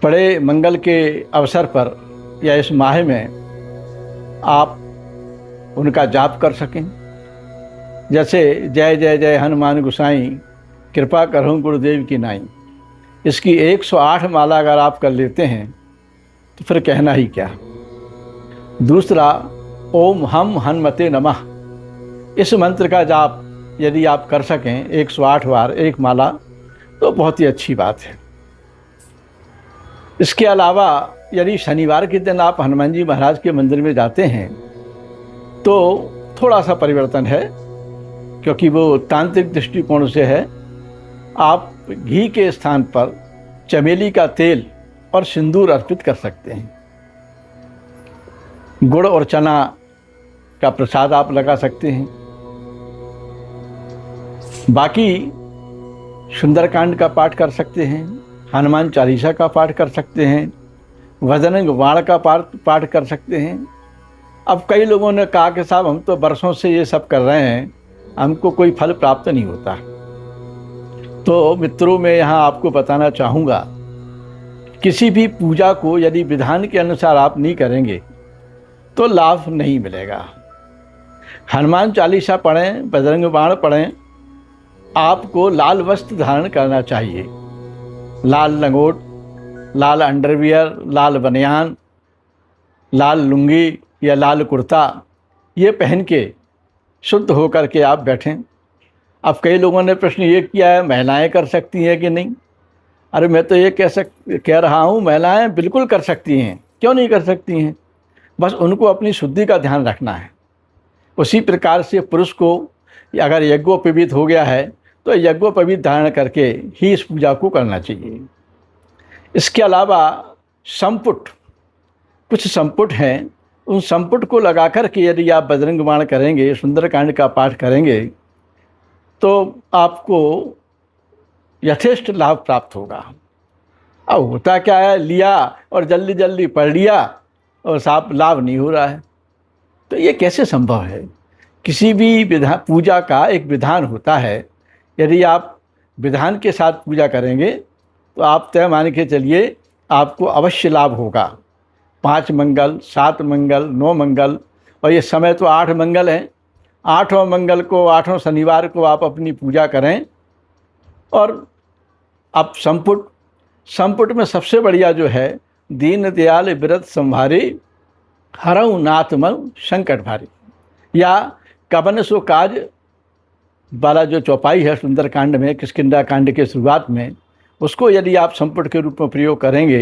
बड़े मंगल के अवसर पर या इस माह में आप उनका जाप कर सकें। जैसे जय जय जय हनुमान गोसाई, कृपा करहूँ गुरुदेव की नाई। इसकी 108 माला अगर आप कर लेते हैं तो फिर कहना ही क्या। दूसरा, ओम हम हनुमते नमः, इस मंत्र का जाप यदि आप कर सकें 108 बार एक माला तो बहुत ही अच्छी बात है। इसके अलावा यदि शनिवार के दिन आप हनुमान जी महाराज के मंदिर में जाते हैं तो थोड़ा सा परिवर्तन है, क्योंकि वो तांत्रिक दृष्टिकोण से है। आप घी के स्थान पर चमेली का तेल और सिंदूर अर्पित कर सकते हैं। गुड़ और चना का प्रसाद आप लगा सकते हैं। बाकी सुंदरकांड का पाठ कर सकते हैं, हनुमान चालीसा का पाठ कर सकते हैं, बजरंग बाण का पाठ कर सकते हैं। अब कई लोगों ने कहा कि साहब हम तो बरसों से ये सब कर रहे हैं, हमको कोई फल प्राप्त नहीं होता। तो मित्रों, मैं यहाँ आपको बताना चाहूँगा, किसी भी पूजा को यदि विधान के अनुसार आप नहीं करेंगे तो लाभ नहीं मिलेगा। हनुमान चालीसा पढ़ें, बजरंग बाण पढ़ें, आपको लाल वस्त्र धारण करना चाहिए। लाल लंगोट, लाल अंडरवियर, लाल बनियान, लाल लुंगी या लाल कुर्ता, ये पहन के शुद्ध होकर के आप बैठें। अब कई लोगों ने प्रश्न ये किया है, महिलाएं कर सकती हैं कि नहीं। अरे मैं तो ये कह रहा हूँ, महिलाएं बिल्कुल कर सकती हैं, क्यों नहीं कर सकती हैं। बस उनको अपनी शुद्धि का ध्यान रखना है। उसी प्रकार से पुरुष को अगर यज्ञोपवीत हो गया है तो यज्ञोपवीत धारण करके ही इस पूजा को करना चाहिए। इसके अलावा संपुट, कुछ संपुट हैं, उन संपुट को लगा कर के यदि आप बजरंग बाण करेंगे, सुंदरकांड का पाठ करेंगे तो आपको यथेष्ट लाभ प्राप्त होगा। अब होता क्या है, लिया और जल्दी जल्दी पढ़ लिया और साफ लाभ नहीं हो रहा है। तो ये कैसे संभव है। किसी भी विधान, पूजा का एक विधान होता है। यदि आप विधान के साथ पूजा करेंगे तो आप तय मान के चलिए आपको अवश्य लाभ होगा। 5 मंगल, 7 मंगल, 9 मंगल, और ये समय तो 8 मंगल हैं। 8वें मंगल को, 8वें शनिवार को आप अपनी पूजा करें। और अब संपुट में सबसे बढ़िया जो है, दीन दयाल बिरत संभारी, हरऊ नाथ मऊ संकट भारी, या कबन सो काज वाला जो चौपाई है सुंदरकांड में, किष्किंधा कांड के शुरुआत में, उसको यदि आप संपुट के रूप में प्रयोग करेंगे